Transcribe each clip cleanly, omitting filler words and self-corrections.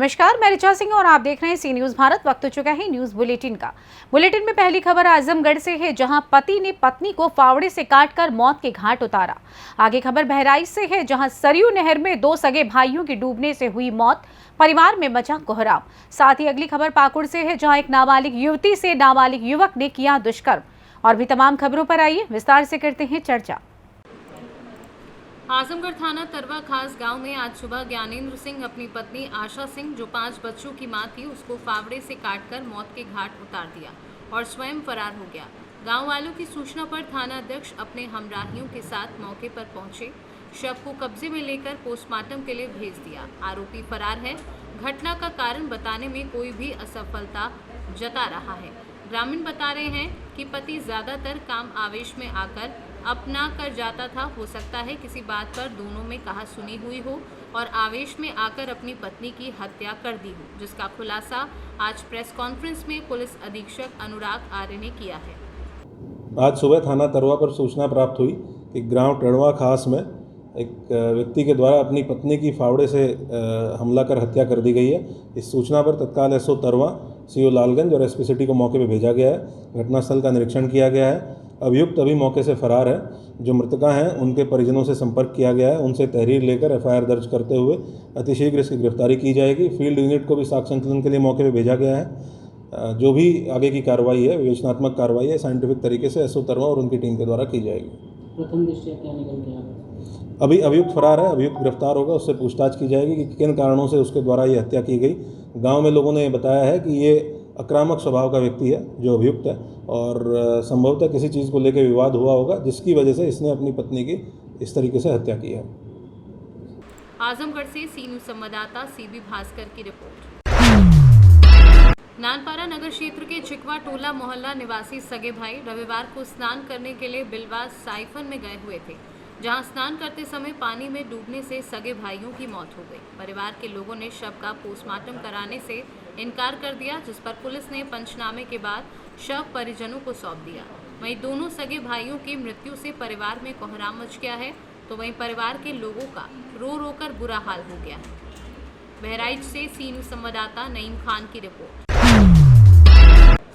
नमस्कार, मैं ऋचा सिंह और आप देख रहे हैं सी न्यूज भारत। वक्त हो चुका है न्यूज बुलेटिन का। बुलेटिन में पहली खबर आजमगढ़ से है, जहां पति ने पत्नी को फावड़े से काटकर मौत के घाट उतारा। आगे खबर बहराइच से है, जहां सरयू नहर में 2 सगे भाइयों की डूबने से हुई मौत, परिवार में मचा कोहराम। साथ ही अगली खबर पाकुड़ से है, जहाँ एक नाबालिग युवती से नाबालिग युवक ने किया दुष्कर्म। और भी तमाम खबरों पर आइए विस्तार से करते हैं चर्चा। आजमगढ़ थाना तरवा खास गांव में आज सुबह ज्ञानेंद्र सिंह अपनी पत्नी आशा सिंह, जो 5 बच्चों की मां थी, उसको फावड़े से काटकर मौत के घाट उतार दिया और स्वयं फरार हो गया। गांव वालों की सूचना पर थाना अध्यक्ष अपने हमराहियों के साथ मौके पर पहुंचे, शव को कब्जे में लेकर पोस्टमार्टम के लिए भेज दिया। आरोपी फरार है। घटना का कारण बताने में कोई भी असफलता जता रहा है। ग्रामीण बता रहे हैं कि पति ज्यादातर काम आवेश में आकर अपना कर जाता था। हो सकता है किसी बात पर दोनों में कहा सुनी हुई हो और आवेश में आकर अपनी पत्नी की हत्या कर दी हो, जिसका खुलासा आज प्रेस कॉन्फ्रेंस में पुलिस अधीक्षक अनुराग आर्य ने किया है। आज सुबह थाना तरवा पर सूचना प्राप्त हुई कि ग्राम टड़वा खास में एक व्यक्ति के द्वारा अपनी पत्नी की फावड़े से हमला कर हत्या कर दी गई है। इस सूचना पर तत्काल एसओ तरवा, सीओ लालगंज और एसपी सिटी को मौके पर भेजा गया है। घटनास्थल का निरीक्षण किया गया है। अभियुक्त अभी मौके से फरार है। जो मृतका हैं उनके परिजनों से संपर्क किया गया है। उनसे तहरीर लेकर एफआईआर दर्ज करते हुए अतिशीघ्र इसकी गिरफ्तारी की जाएगी। फील्ड यूनिट को भी साक्ष्य संकलन के लिए मौके पर भेजा गया है। जो भी आगे की कार्रवाई है, विवेचनात्मक कार्रवाई है, साइंटिफिक तरीके से एसओ तरवा और उनकी टीम के द्वारा की जाएगी। प्रथम दृष्टया क्या निकल के आया? अभी अभियुक्त फरार है। अभियुक्त गिरफ्तार होगा, उससे पूछताछ की जाएगी कि किन कारणों से उसके द्वारा ये हत्या की गई। गाँव में लोगों ने बताया है कि ये आक्रामक स्वभाव का व्यक्ति है जो अभियुक्त है, और संभवतः किसी चीज़ को लेकर विवाद हुआ होगा, जिसकी वजह से इसने अपनी पत्नी की इस तरीके से हत्या की है। आजमगढ़ से सी न्यूज संवाददाता सीबी भास्कर की रिपोर्ट। नानपारा नगर क्षेत्र के चिकवा टोला मोहल्ला निवासी सगे भाई रविवार को स्नान करने के लिए बिलवास साइफन में गए हुए थे, जहां स्नान करते समय पानी में डूबने से सगे भाइयों की मौत हो गई। परिवार के लोगों ने शव का पोस्टमार्टम कराने से इनकार कर दिया, जिस पर पुलिस ने पंचनामे के बाद शव परिजनों को सौंप दिया। वहीं दोनों सगे भाइयों की मृत्यु से परिवार में कोहराम मच गया है, तो वहीं परिवार के लोगों का रो रो कर बुरा हाल हो गया है। बहराइच से सी न्यूज संवाददाता नईम खान की रिपोर्ट।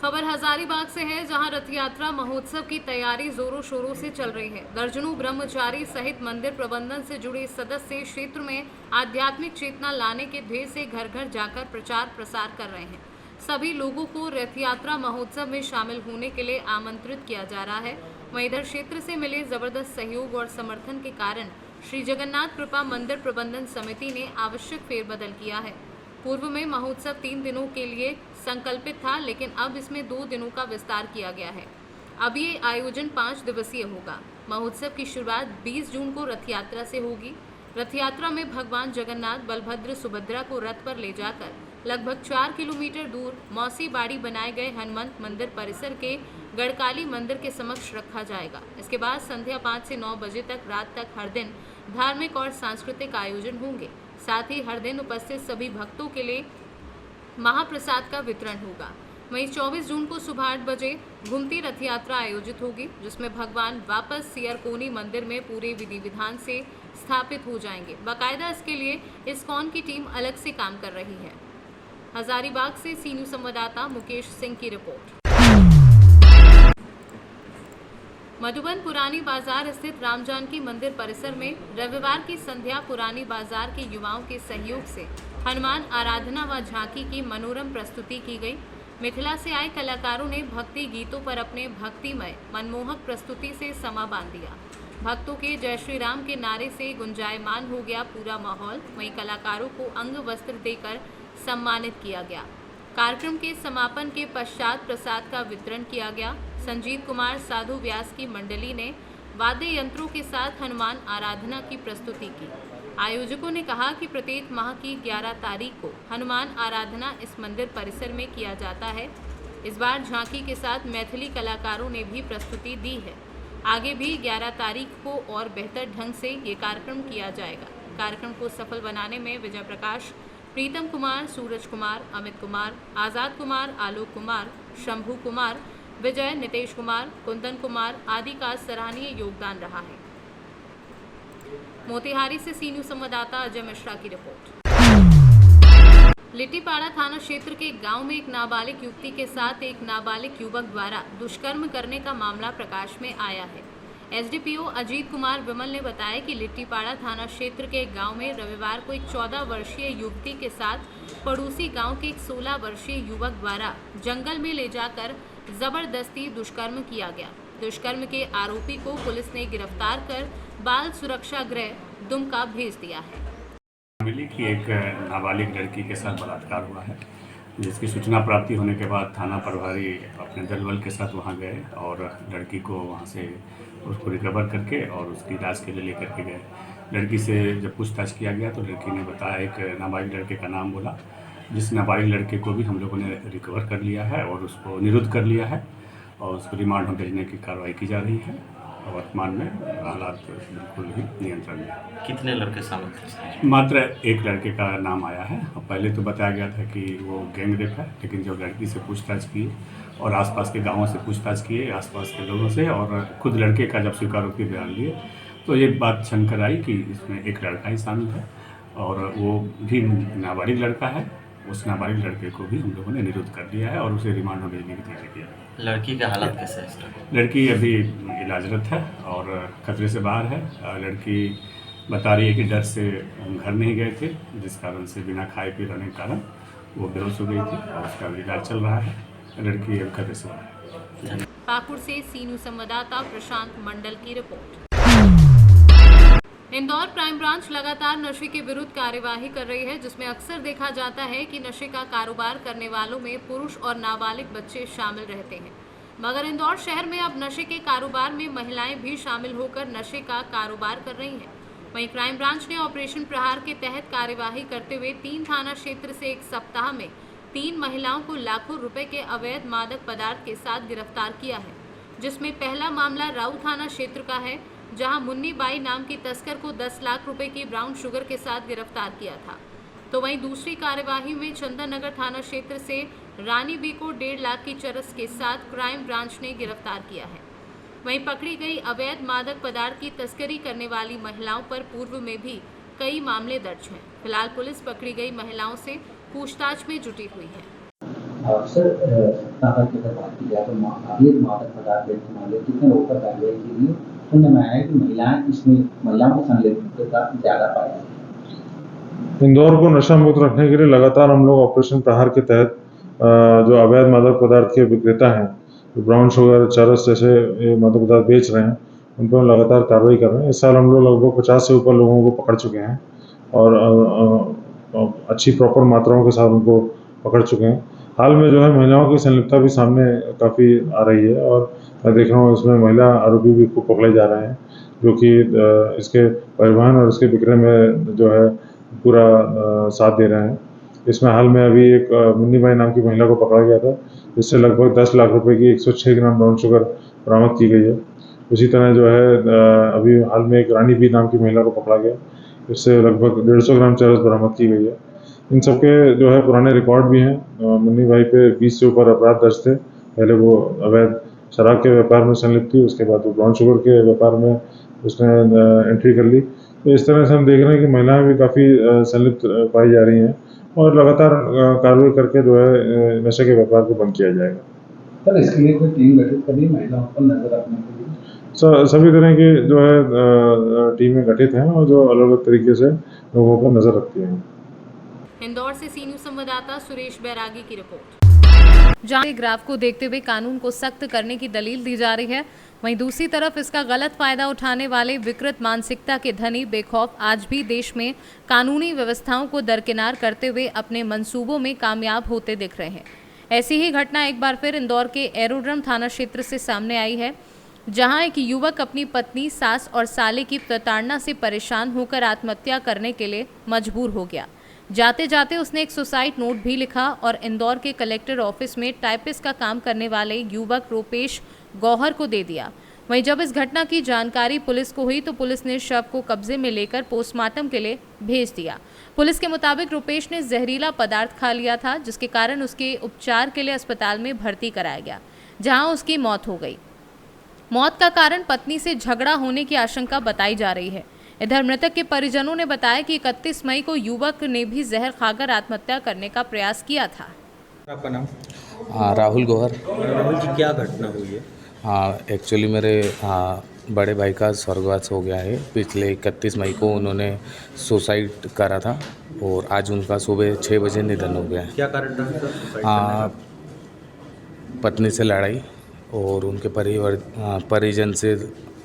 खबर हजारीबाग से है, जहां रथ यात्रा महोत्सव की तैयारी जोरों शोरों से चल रही है। दर्जनों ब्रह्मचारी सहित मंदिर प्रबंधन से जुड़े सदस्य क्षेत्र में आध्यात्मिक चेतना लाने के ध्येय से घर घर जाकर प्रचार प्रसार कर रहे हैं। सभी लोगों को रथ यात्रा महोत्सव में शामिल होने के लिए आमंत्रित किया जा रहा है। वहीं इधर क्षेत्र से मिले जबरदस्त सहयोग और समर्थन के कारण श्री जगन्नाथ कृपा मंदिर प्रबंधन समिति ने आवश्यक फेरबदल किया है। पूर्व में महोत्सव 3 दिनों के लिए संकल्पित था, लेकिन अब इसमें 2 दिनों का विस्तार किया गया है। अब ये आयोजन 5 दिवसीय होगा। महोत्सव की शुरुआत 20 जून को रथ यात्रा से होगी। रथ यात्रा में भगवान जगन्नाथ, बलभद्र, सुभद्रा को रथ पर ले जाकर लगभग 4 किलोमीटर दूर मौसी बाड़ी बनाए गए हनुमंत मंदिर परिसर के गढ़काली मंदिर के समक्ष रखा जाएगा। इसके बाद संध्या 5 से 9 बजे तक रात तक हर दिन धार्मिक और सांस्कृतिक आयोजन होंगे। साथ ही हर दिन उपस्थित सभी भक्तों के लिए महाप्रसाद का वितरण होगा। वहीं 24 जून को सुबह 8 बजे घूमती रथ यात्रा आयोजित होगी, जिसमें भगवान वापस सियरकोनी मंदिर में पूरे विधि विधान से स्थापित हो जाएंगे। बाकायदा इसके लिए इस्कॉन की टीम अलग से काम कर रही है। हजारीबाग से सी न्यूज संवाददाता मुकेश सिंह की रिपोर्ट। मधुबन पुरानी बाजार स्थित राम जानकी मंदिर परिसर में रविवार की संध्या पुरानी बाजार के युवाओं के सहयोग से हनुमान आराधना व झांकी की मनोरम प्रस्तुति की गई। मिथिला से आए कलाकारों ने भक्ति गीतों पर अपने भक्तिमय मनमोहक प्रस्तुति से समा बांध दिया। भक्तों के जय श्री राम के नारे से गुंजायमान हो गया पूरा माहौल। वहीं कलाकारों को अंग वस्त्र देकर सम्मानित किया गया। कार्यक्रम के समापन के पश्चात प्रसाद का वितरण किया गया। संजीव कुमार साधु व्यास की मंडली ने वाद्य यंत्रों के साथ हनुमान आराधना की प्रस्तुति की। आयोजकों ने कहा कि प्रत्येक माह की 11 तारीख को हनुमान आराधना इस मंदिर परिसर में किया जाता है। इस बार झांकी के साथ मैथिली कलाकारों ने भी प्रस्तुति दी है। आगे भी 11 तारीख को और बेहतर ढंग से ये कार्यक्रम किया जाएगा। कार्यक्रम को सफल बनाने में विजय प्रकाश, प्रीतम कुमार, सूरज कुमार, अमित कुमार, आज़ाद कुमार, आलोक कुमार, शंभू कुमार, विजय, नितेश कुमार, कुंदन कुमार आदि का सराहनीय योगदान रहा है। मोतिहारी से सी न्यूज संवाददाता अजय मिश्रा की रिपोर्ट। लिट्टीपाड़ा थाना क्षेत्र के गांव में एक नाबालिग युवती के साथ एक नाबालिग युवक द्वारा दुष्कर्म करने का मामला प्रकाश में आया है। एसडीपीओ अजीत कुमार विमल ने बताया कि लिट्टीपाड़ा थाना क्षेत्र के गांव में रविवार को एक 14 वर्षीय युवती के साथ पड़ोसी गांव के एक 16 वर्षीय युवक द्वारा जंगल में ले जाकर जबरदस्ती दुष्कर्म किया गया। दुष्कर्म के आरोपी को पुलिस ने गिरफ्तार कर बाल सुरक्षा गृह दुमका भेज दिया है। मिली कि एक नाबालिग लड़की के साथ बलात्कार हुआ है, जिसकी सूचना प्राप्ति होने के बाद थाना प्रभारी अपने दल बल के साथ वहां गए और लड़की को वहां से उसको रिकवर करके और उसकी इलाज के लिए लेकर के गए। लड़की से जब पूछताछ किया गया तो लड़की ने बताया, एक नाबालिग लड़के का नाम बोला, जिस नाबालिग लड़के को भी हम लोगों ने रिकवर कर लिया है और उसको निरुद्ध कर लिया है और उसको रिमांड में भेजने की कार्रवाई की जा रही है। वर्तमान में हालात बिल्कुल ही नियंत्रण में। कितने लड़के शामिल थे? मात्र एक लड़के का नाम आया है। पहले तो बताया गया था कि वो गैंग रेप है, लेकिन जब लड़की से पूछताछ की और आसपास के गांवों से पूछताछ किए, आसपास के लोगों से, और खुद लड़के का जब स्वीकारोक्ति बयान लिए तो ये बात छन कर आई कि इसमें एक लड़का ही शामिल है और वो भी नाबालिग लड़का है। उस नाबालिग लड़के को भी हम लोगों ने निरुद्ध कर दिया है और उसे रिमांड में भेजने की तैयारी किया है। लड़की का हालत कैसे है इस टाइम? लड़की अभी इलाजरत है और खतरे से बाहर है। लड़की बता रही है कि डर से हम घर नहीं गए थे, जिस कारण से बिना खाए पी रहने के कारण वो बेहोश हो गई थी और उसका इलाज चल रहा है। लड़की अब खतरे से बाहर है। पाकुड़ से सी न्यूज संवाददाता प्रशांत मंडल की रिपोर्ट। इंदौर क्राइम ब्रांच लगातार नशे के विरुद्ध कार्यवाही कर रही है, जिसमें अक्सर देखा जाता है कि नशे का कारोबार करने वालों में पुरुष और नाबालिग बच्चे शामिल रहते हैं। मगर इंदौर शहर में अब नशे के कारोबार में महिलाएं भी शामिल होकर नशे का कारोबार कर रही हैं। वहीं क्राइम ब्रांच ने ऑपरेशन प्रहार के तहत कार्यवाही करते हुए 3 थाना क्षेत्र से एक सप्ताह में 3 महिलाओं को लाखों रुपए के अवैध मादक पदार्थ के साथ गिरफ्तार किया है, जिसमें पहला मामला राऊ थाना क्षेत्र का है, जहां मुन्नी बाई नाम की तस्कर को 10 लाख रुपए की ब्राउन शुगर के साथ गिरफ्तार किया था। तो वहीं दूसरी कार्यवाही में चंदन नगर थाना क्षेत्र से रानी बी को 1.5 लाख की चरस के साथ क्राइम ब्रांच ने गिरफ्तार किया है। वहीं पकड़ी गई अवैध मादक पदार्थ की तस्करी करने वाली महिलाओं पर पूर्व में भी कई मामले दर्ज हैं। फिलहाल पुलिस पकड़ी गई महिलाओं से पूछताछ में जुटी हुई है। सर, बात की जाए तो अवैध मादक पदार्थ बेचने वाले कितने लोगों पर कार्रवाई की गई? सुनने में आया है कि महिलाओं की संलिप्तता ज़्यादा पाई है। इंदौर को नशा मुक्त रखने के लिए लगातार हम लोग ऑपरेशन प्रहार के तहत जो अवैध मादक पदार्थ के विक्रेता हैं, जो ब्राउन शुगर, चरस जैसे मादक पदार्थ बेच रहे हैं, उन पर लगातार कार्रवाई कर रहे हैं। इस साल हम लोग लगभग 50 से ऊपर लोगों को पकड़ चुके हैं और अच्छी प्रॉपर मात्राओं के साथ उनको पकड़ चुके हैं। हाल में जो है महिलाओं की संलिप्तता भी सामने काफ़ी आ रही है और मैं देख रहा हूँ इसमें महिला आरोपी भी खूब पकड़े जा रहे हैं, जो कि इसके परिवहन और इसके विक्रय में जो है पूरा साथ दे रहे हैं। इसमें हाल में अभी एक मुन्नी बाई नाम की महिला को पकड़ा गया था, जिससे लगभग 10 लाख रुपए की 106 ग्राम ब्राउन शुगर बरामद की गई है। उसी तरह जो है अभी हाल में एक रानी बी नाम की महिला को पकड़ा गया, इससे लगभग 150 ग्राम चरस बरामद की गई है। इन सबके जो है पुराने रिकॉर्ड भी हैं। मुन्नी बाई पे 20 से ऊपर अपराध दर्ज थे। पहले वो अवैध शराब के व्यापार में संलिप्त थी, उसके बाद वो ब्राउन शुगर के व्यापार में उसने एंट्री कर ली। तो इस तरह से हम देख रहे हैं कि महिलाएं भी काफ़ी संलिप्त पाई जा रही हैं और लगातार कार्रवाई करके जो है नशे के व्यापार को बंद किया जाएगा। सर, इसके लिए कोई टीम गठित करी महिलाओं पर नजर रखने के लिए? सभी तरह की जो है टीमें गठित हैं और जो अलग अलग तरीके से लोगों पर नजर रखती हैं। इंदौर से सी न्यूज संवाददाता सुरेश बैरागी की रिपोर्ट। जहां ग्राफ को देखते हुए कानून को सख्त करने की दलील दी जा रही है, वहीं दूसरी तरफ इसका गलत फायदा उठाने वाले विकृत मानसिकता के धनी बेखौफ आज भी देश में कानूनी व्यवस्थाओं को दरकिनार करते हुए अपने मंसूबों में कामयाब होते दिख रहे हैं। ऐसी ही घटना एक बार फिर इंदौर के एरोड्रम थाना क्षेत्र से सामने आई है, जहां एक युवक अपनी पत्नी, सास और साले की प्रताड़ना से परेशान होकर आत्महत्या करने के लिए मजबूर हो गया। जाते जाते उसने एक सुसाइड नोट भी लिखा और इंदौर के कलेक्टर ऑफिस में टाइपिस्ट का काम करने वाले युवक रूपेश गौहर को दे दिया। वहीं जब इस घटना की जानकारी पुलिस को हुई तो पुलिस ने शव को कब्जे में लेकर पोस्टमार्टम के लिए भेज दिया। पुलिस के मुताबिक रूपेश ने जहरीला पदार्थ खा लिया था, जिसके कारण उसके उपचार के लिए अस्पताल में भर्ती कराया गया, जहां उसकी मौत हो गई। मौत का कारण पत्नी से झगड़ा होने की आशंका बताई जा रही है। इधर मृतक के परिजनों ने बताया कि 31 मई को युवक ने भी जहर खाकर आत्महत्या करने का प्रयास किया था। आपका नाम? राहुल गौहर। राहुल जी, क्या घटना हुई है? हाँ, एक्चुअली मेरे बड़े भाई का स्वर्गवास हो गया है। पिछले 31 मई को उन्होंने सुसाइड करा था और आज उनका सुबह 6 बजे निधन हो गया है। क्या कारण रहा सर सुसाइड करने का? पत्नी से लड़ाई और उनके परिजन से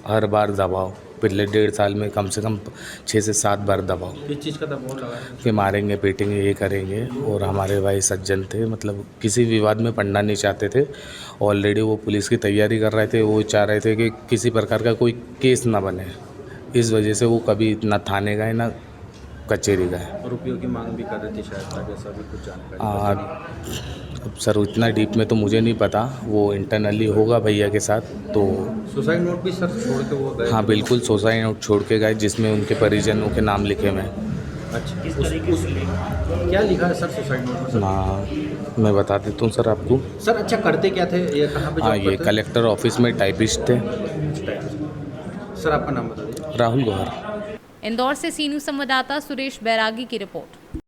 हर बार दबाव। पिछले 1.5 साल में कम से कम 6 से 7 बार दबाव किस चीज़ का दबाव लगा है? कि मारेंगे पीटेंगे ये करेंगे। और हमारे भाई सज्जन थे, मतलब किसी विवाद में पड़ना नहीं चाहते थे। ऑलरेडी वो पुलिस की तैयारी कर रहे थे। वो चाह रहे थे कि किसी प्रकार का कोई केस ना बने। इस वजह से वो कभी ना थाने गए ना कचहरी गए। रुपयों की मांग भी कर रहे थे शायद, ताकि ऐसा भी कुछ जानकारी। अब सर इतना डीप में तो मुझे नहीं पता, वो इंटरनली होगा भैया के साथ। तो सुसाइड नोट भी सर छोड़ के वो गए? हाँ बिल्कुल, सुसाइड नोट छोड़ के गए जिसमें उनके परिजनों के नाम लिखे हुए हैं। अच्छा, क्या लिखा है सर सुसाइड नोट में? हाँ, मैं बता देता हूँ सर आपको। सर अच्छा, करते क्या थे ये, कहाँ पे जॉब हाँ, ये करते थे? कलेक्टर ऑफिस में टाइपिस्ट थे। सर आपका नाम बता दीजिए। राहुल गौहर। इंदौर से सी न्यूज़ संवाददाता सुरेश बैरागी की रिपोर्ट।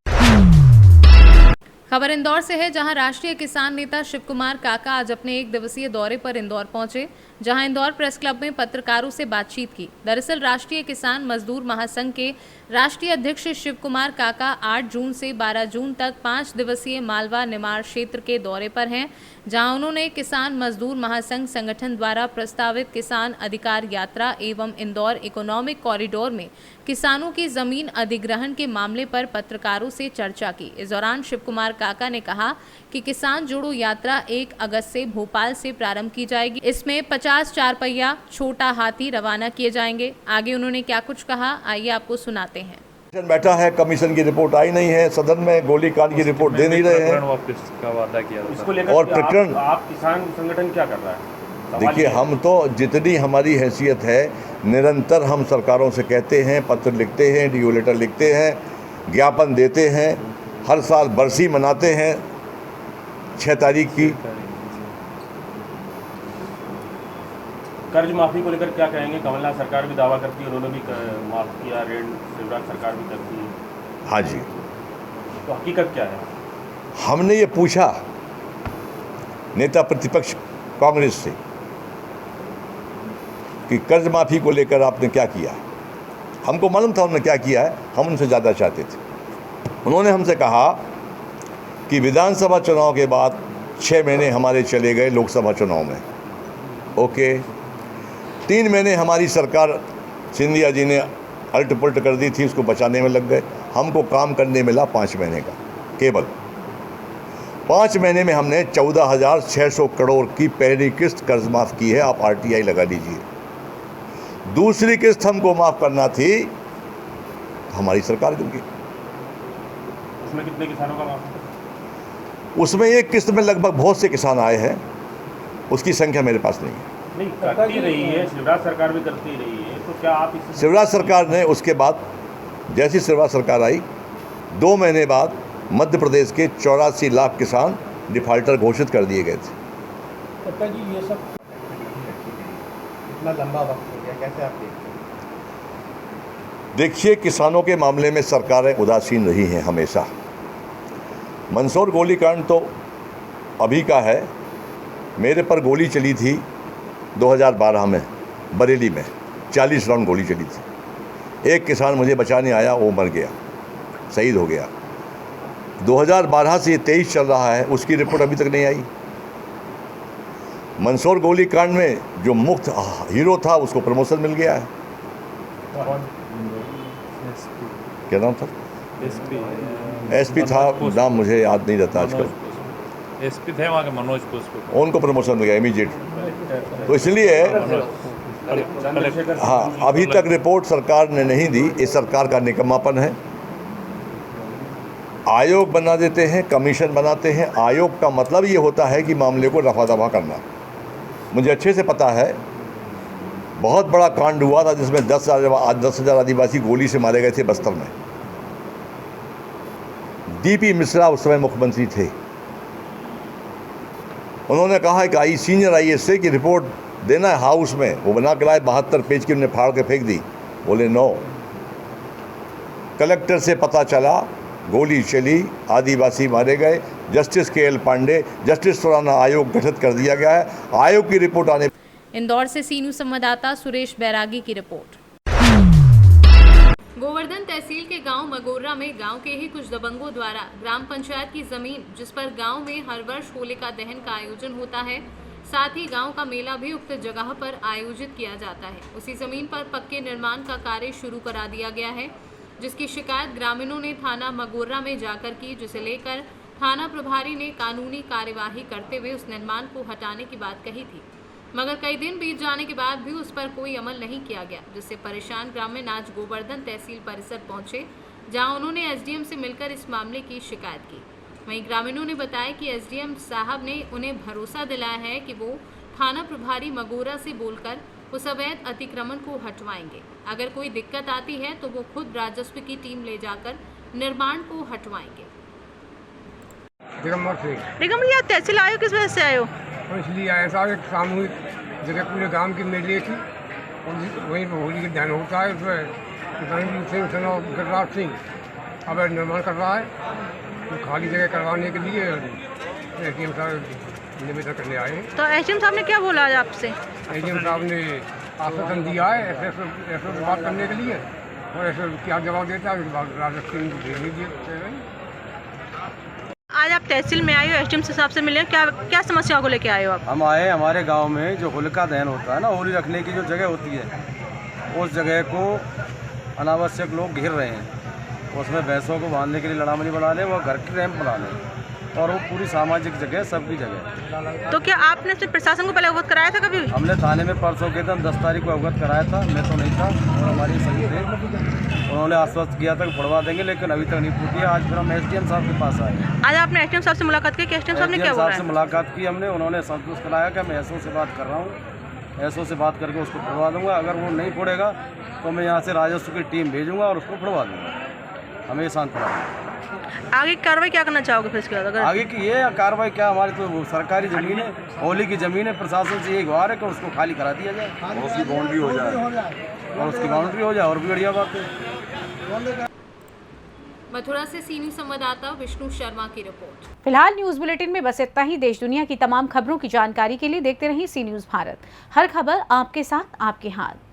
खबर इंदौर से है, जहां राष्ट्रीय किसान नेता शिव कुमार काका आज अपने 1 दिवसीय दौरे पर इंदौर पहुंचे, जहां इंदौर प्रेस क्लब में पत्रकारों से बातचीत की। दरअसल राष्ट्रीय किसान मजदूर महासंघ के राष्ट्रीय अध्यक्ष शिव कुमार काका 8 जून से 12 जून तक 5 दिवसीय मालवा निमाड़ क्षेत्र के दौरे पर हैं, जहां उन्होंने किसान मजदूर महासंघ संगठन द्वारा प्रस्तावित किसान अधिकार यात्रा एवं इंदौर इकोनॉमिक कॉरिडोर में किसानों की जमीन अधिग्रहण के मामले पर पत्रकारों से चर्चा की। इस दौरान शिव कुमार काका ने कहा कि किसान जोड़ो यात्रा 1 अगस्त से भोपाल से प्रारंभ की जाएगी। इसमें 50 4पहिया छोटा हाथी रवाना किए जाएंगे। आगे उन्होंने क्या कुछ कहा, आइए आपको सुनाते हैं। बैठा है, कमीशन की रिपोर्ट आई नहीं है, सदन में गोलीकांड की रिपोर्ट दे नहीं रहे हैं। वापस का वादा किया था। और प्रकरण आप किसान संगठन क्या कर रहा है? देखिए, हम तो जितनी हमारी हैसियत है निरंतर हम सरकारों से कहते हैं, पत्र लिखते हैं, डीओ लेटर लिखते हैं, ज्ञापन देते हैं, हर साल बरसी मनाते हैं 6 तारीख की। कर्ज माफी को लेकर क्या कहेंगे? कमलनाथ सरकार भी दावा करती है, उन्होंने भी माफ किया, ऋण शिवराज सरकार भी करती है। हाँ जी, तो हकीकत क्या है? हमने ये पूछा नेता प्रतिपक्ष कांग्रेस से कि कर्ज माफी को लेकर आपने क्या किया। हमको मालूम था उन्होंने क्या किया है, हम उनसे ज़्यादा चाहते थे। उन्होंने हमसे कहा कि विधानसभा चुनाव के बाद 6 महीने हमारे चले गए लोकसभा चुनाव में। ओके, 3 महीने हमारी सरकार सिंधिया जी ने अल्ट पुलट कर दी थी, उसको बचाने में लग गए। हमको काम करने मिला 5 महीने का, केवल 5 महीने में हमने 14,600 करोड़ की पहली किस्त कर्ज माफ़ की है। आप RTI लगा लीजिए। दूसरी किस्त हमको माफ़ करना थी, हमारी सरकार गिर गई। उसमें कितने किसानों का माफ? उसमें एक किस्त में लगभग बहुत से किसान आए हैं, उसकी संख्या मेरे पास नहीं है। नहीं, करती रही है शिवराज सरकार भी करती रही है, तो क्या आप इस शिवराज सरकार ने उसके बाद, जैसी शिवराज सरकार आई 2 महीने बाद मध्य प्रदेश के 84 लाख किसान डिफाल्टर घोषित कर दिए गए थे। काका जी, ये सब इतना लंबा वक्त हो गया, कैसे आप देखते हैं? देखिए, किसानों के मामले में सरकारें उदासीन रही हैं हमेशा। मंदसौर गोलीकांड तो अभी का है, मेरे पर गोली चली थी 2012 में बरेली में, 40 राउंड गोली चली थी। एक किसान मुझे बचाने आया, वो मर गया, शहीद हो गया। 2012 से 23 चल रहा है, उसकी रिपोर्ट अभी तक नहीं आई। मंदसौर गोलीकांड में जो मुख्य हीरो था उसको प्रमोशन मिल गया है। क्या नाम था? एसपी था, नाम मुझे याद नहीं रहता आजकल। एसपी थे वहाँ के, मनोज पुष्प, उनको प्रमोशन मिल गया इमीडिएट। तो इसलिए हाँ, अभी तक रिपोर्ट सरकार ने नहीं दी, इस सरकार का निकम्मापन है। आयोग बना देते हैं, कमीशन बनाते हैं। आयोग का मतलब ये होता है कि मामले को रफा दफा करना। मुझे अच्छे से पता है, बहुत बड़ा कांड हुआ था जिसमें 10,000 आदिवासी गोली से मारे गए थे बस्तर में। DP मिश्रा उस समय मुख्यमंत्री थे। उन्होंने कहा कि सीनियर IAS की रिपोर्ट देना है हाउस में, वो बना के लाए, 72 पेज की उन्हें फाड़ के फेंक दी। बोले नो, कलेक्टर से पता चला, गोली चली, आदिवासी मारे गए। जस्टिस के एल पांडे, जस्टिस सुराना आयोग गठित कर दिया गया है। आयोग की रिपोर्ट आने। इंदौर से सी न्यूज़ संवाददाता सुरेश बैरागी की रिपोर्ट। गोवर्धन तहसील के गांव मगोर्रा में गांव के ही कुछ दबंगों द्वारा ग्राम पंचायत की जमीन, जिस पर गांव में हर वर्ष होलिका दहन का आयोजन होता है, साथ ही गांव का मेला भी उक्त जगह पर आयोजित किया जाता है, उसी जमीन पर पक्के निर्माण का कार्य शुरू करा दिया गया है, जिसकी शिकायत ग्रामीणों ने थाना मगोर्रा में जाकर की, जिसे लेकर थाना प्रभारी ने कानूनी कार्यवाही करते हुए उस निर्माण को हटाने की बात कही थी, मगर कई दिन बीत जाने के बाद भी उस पर कोई अमल नहीं किया गया, जिससे परेशान ग्रामीण आज गोवर्धन तहसील परिसर पहुंचे, जहां उन्होंने एसडीएम से मिलकर इस मामले की शिकायत की। वहीं ग्रामीणों ने बताया कि एसडीएम साहब ने उन्हें भरोसा दिलाया है कि वो थाना प्रभारी मगोरा से बोलकर उस अवैध अतिक्रमण को हटवाएंगे। अगर कोई दिक्कत आती है तो वो खुद राजस्व की टीम ले जाकर निर्माण को हटवाएंगे। निगम जी, आप तहसील आए हो, किस वजह से आए हो? इसलिए ऐसा एक सामूहिक जगह पूरे गांव की मेले थी और वहीं पर होली का ध्यान होता है। उसमें सिंह और गिरिराज सिंह अब निर्माण कर रहा है, तो खाली जगह करवाने के लिए एसडीएम साहब निवेदन करने आए हैं। तो एसडीएम साहब ने क्या बोला आज आपसे? एसडीएम साहब ने आश्वासन दिया है एसओ से बात करने के लिए, और एसओ क्या जवाब देता है उसके बाद राजस्व को भेज दीजिए। आज आप तहसील में आए हो, एसडीएम साहब से मिले, क्या समस्या को लेके आए हो आप? हम आए, हमारे गांव में जो होलिका दहन होता है ना, होली रखने की जो जगह होती है, उस जगह को अनावश्यक लोग घेर रहे हैं। उसमें भैंसों को बांधने के लिए लड़ामनी बना लें, वो घर की रैंप बना लें, और वो पूरी सामाजिक जगह, सबकी जगह। तो क्या आपने प्रशासन को पहले अवगत कराया था कभी? हमने थाने में परसों के दिन 10 तारीख को अवगत कराया था, मैं तो नहीं था और हमारी सही थे, उन्होंने आश्वस्त किया था कि फुड़वा देंगे, लेकिन अभी तक नहीं फूटी है। आज फिर हम एसडीएम साहब के पास आए। आज आपने एसडीएम साहब से मुलाकात की, एसडीएम साहब ने क्या बोला? से मुलाकात की हमने, उन्होंने संतुष्ट कराया कि मैं एसओ से बात कर रहा हूँ, एसओ से बात करके उसको फुड़वा दूंगा। अगर वो नहीं फोड़ेगा तो मैं यहाँ से राजस्व की टीम भेजूंगा और उसको फुड़वा दूंगा। हमें शांत करा। आगे की कार्रवाई क्या करना चाहोगे फिर इसके बाद? अगर आगे की ये कार्रवाई क्या, हमारी तो सरकारी ज़मीन है, होली की ज़मीन है, प्रशासन से ये गुहार है कि उसको खाली करा दिया जाए और उसकी बाउंड्री हो जाए, और भी बढ़िया बात है। मथुरा से सी न्यूज़ संवाददाता विष्णु शर्मा की रिपोर्ट। फिलहाल न्यूज़ बुलेटिन में बस इतना ही। देश दुनिया की तमाम खबरों की जानकारी के लिए देखते रहिए सी न्यूज़ भारत। हर खबर आपके साथ, आपके हाथ।